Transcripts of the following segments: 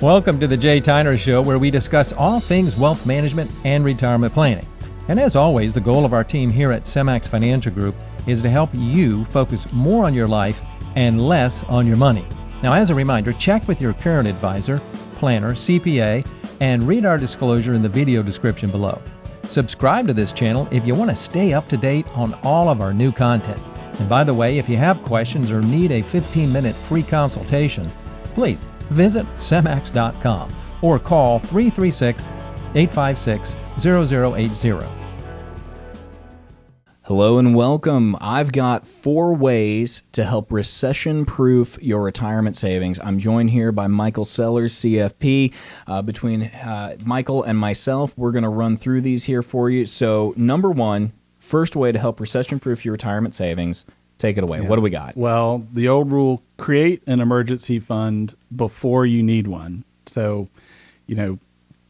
Welcome to the Jay Tyner Show, where we discuss all things wealth management and retirement planning. And as always, the goal of our team here at Semmax Financial Group is to help you focus more on your life and less on your money. Now, as a reminder, check with your current advisor, planner, CPA, and read our disclosure in the video description below. Subscribe to this channel if you want to stay up to date on all of our new content. And by the way, if you have questions or need a 15-minute free consultation, please visit semmax.com or call 336-856-0080. Hello and welcome. I've got 4 ways to help recession-proof your retirement savings. I'm joined here by Michael Sellers, CFP. Between Michael and myself, we're going to run through these here for you. So number 1, first way to help recession-proof your retirement savings. Take it away. Yeah. What do we got? Well, the old rule, create an emergency fund before you need one. So,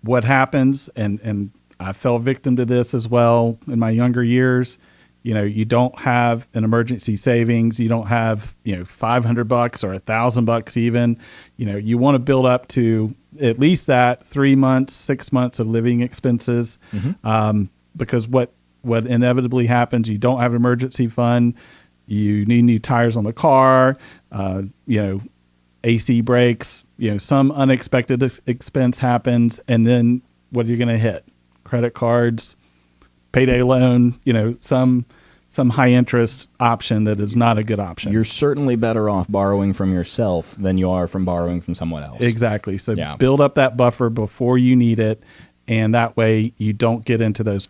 what happens, and I fell victim to this as well in my younger years. You don't have an emergency savings. You don't have, $500 or $1,000 even. You want to build up to at least that 3 months, 6 months of living expenses. Because what inevitably happens, you don't have an emergency fund. You need new tires on the car, AC breaks, some unexpected expense happens. And then what are you going to hit? Credit cards, payday loan, some high interest option that is not a good option. You're certainly better off borrowing from yourself than you are from borrowing from someone else. Exactly. So build up that buffer before you need it, and that way you don't get into those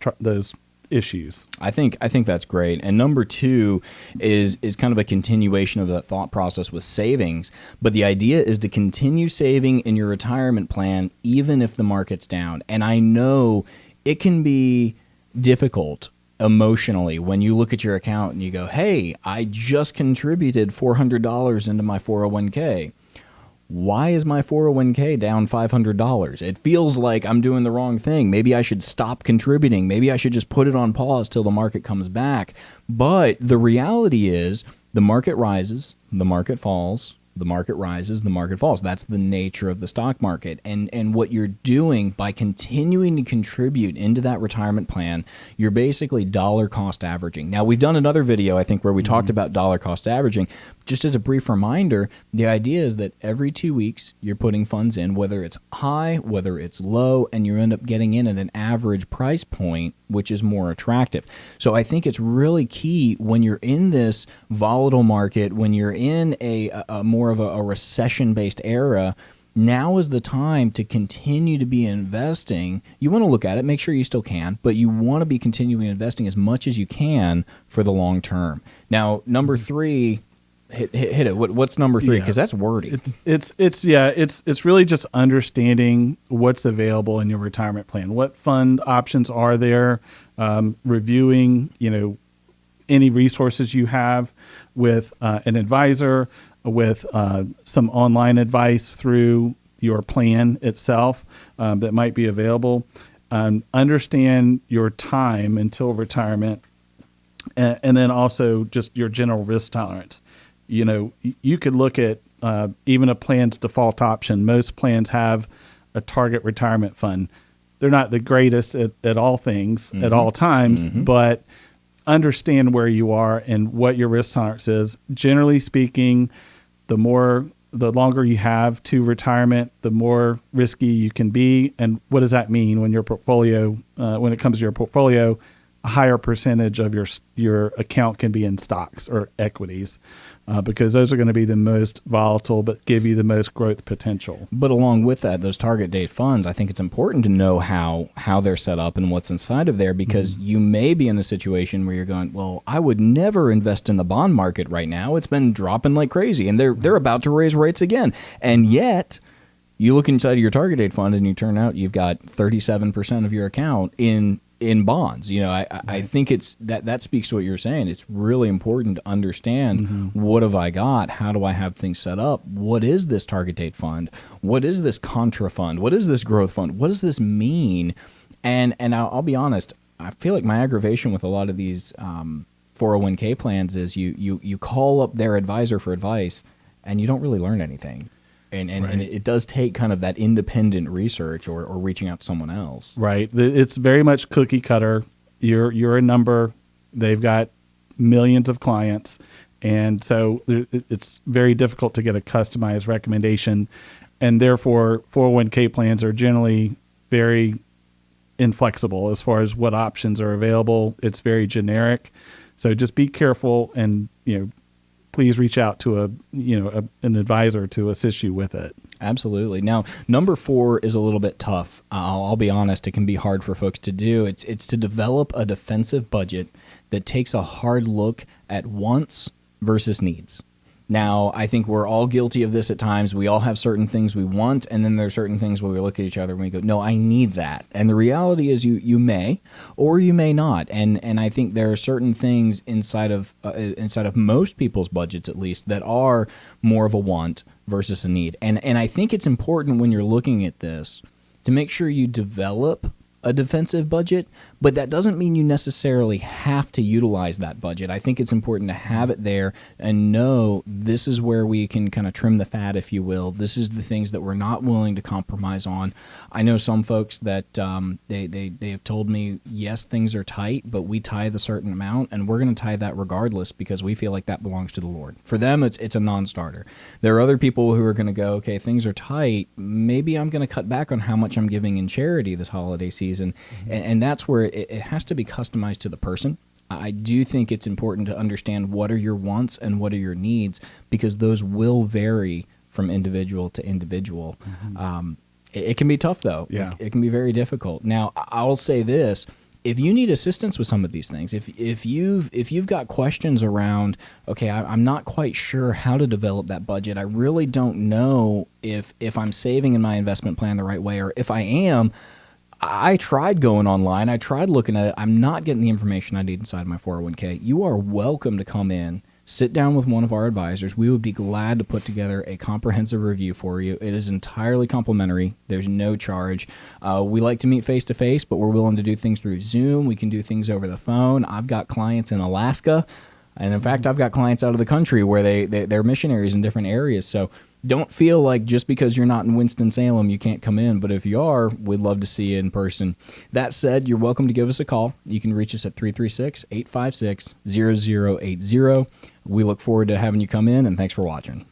issues. I think that's great. And number 2 is kind of a continuation of that thought process with savings. But the idea is to continue saving in your retirement plan even if the market's down. And I know it can be difficult emotionally when you look at your account and you go, hey, I just contributed $400 into my 401k. Why is my 401k down $500? It feels like I'm doing the wrong thing. Maybe I should stop contributing. Maybe I should just put it on pause till the market comes back. But the reality is the market rises, the market falls, the market rises, the market falls. That's the nature of the stock market. And what you're doing by continuing to contribute into that retirement plan, you're basically dollar cost averaging. Now, we've done another video, I think, where we talked about dollar cost averaging. Just as a brief reminder, the idea is that every 2 weeks you're putting funds in, whether it's high, whether it's low, and you end up getting in at an average price point, which is more attractive. So I think it's really key when you're in this volatile market, when you're in a more of a recession-based era. Now is the time to continue to be investing. You want to look at it, make sure you still can, but you want to be continuing investing as much as you can for the long term. Now, number 3. Hit it. What's number 3? Because that's wordy. It's really just understanding what's available in your retirement plan. What fund options are there? Reviewing, any resources you have with an advisor, with some online advice through your plan itself that might be available. Understand your time until retirement, and then also just your general risk tolerance. You could look at even a plan's default option. Most plans have a target retirement fund. They're not the greatest at all things at all times, but understand where you are and what your risk tolerance is. Generally speaking, the longer you have to retirement, the more risky you can be. And what does that mean when your portfolio, when it comes to your portfolio, a higher percentage of your account can be in stocks or equities, because those are going to be the most volatile but give you the most growth potential. But along with that, those target date funds, I think it's important to know how they're set up and what's inside of there, because you may be in a situation where you're going, well, I would never invest in the bond market right now. It's been dropping like crazy, and they're about to raise rates again. And yet you look inside of your target date fund and you turn out you've got 37% of your account in bonds. I think it's that speaks to what you're saying. It's really important to understand what have I got? How do I have things set up? What is this target date fund? What is this contra fund? What is this growth fund? What does this mean? And I'll be honest, I feel like my aggravation with a lot of these 401k plans is you call up their advisor for advice and you don't really learn anything. And it does take kind of that independent research or reaching out to someone else. Right. It's very much cookie cutter. You're a number. They've got millions of clients. And so it's very difficult to get a customized recommendation. And therefore, 401k plans are generally very inflexible as far as what options are available. It's very generic. So just be careful and, please reach out to an advisor to assist you with it. Absolutely. Now, number 4 is a little bit tough. I'll be honest, it can be hard for folks to do. It's to develop a defensive budget that takes a hard look at wants versus needs. Now, I think we're all guilty of this at times. We all have certain things we want, and then there are certain things where we look at each other and we go, no, I need that. And the reality is you may or you may not. And I think there are certain things inside of most people's budgets, at least, that are more of a want versus a need. And I think it's important when you're looking at this to make sure you develop a defensive budget, but that doesn't mean you necessarily have to utilize that budget. I think it's important to have it there and know this is where we can kind of trim the fat, if you will. This is the things that we're not willing to compromise on. I know some folks that they have told me, yes, things are tight, but we tithe a certain amount, and we're going to tithe that regardless because we feel like that belongs to the Lord. For them, it's a non-starter. There are other people who are going to go, okay, things are tight. Maybe I'm going to cut back on how much I'm giving in charity this holiday season. And that's where it has to be customized to the person. I do think it's important to understand what are your wants and what are your needs, because those will vary from individual to individual. It can be tough, though. Yeah. It can be very difficult. Now, I'll say this. If you need assistance with some of these things, if you've got questions around, okay, I'm not quite sure how to develop that budget. I really don't know if I'm saving in my investment plan the right way, or if I am, I tried going online. I tried looking at it. I'm not getting the information I need inside my 401k. You are welcome to come in, sit down with one of our advisors. We would be glad to put together a comprehensive review for you. It is entirely complimentary. There's no charge. We like to meet face-to-face, but we're willing to do things through Zoom. We can do things over the phone. I've got clients in Alaska, and in fact, I've got clients out of the country where they're missionaries in different areas. So don't feel like just because you're not in Winston-Salem, you can't come in. But if you are, we'd love to see you in person. That said, you're welcome to give us a call. You can reach us at 336-856-0080. We look forward to having you come in, and thanks for watching.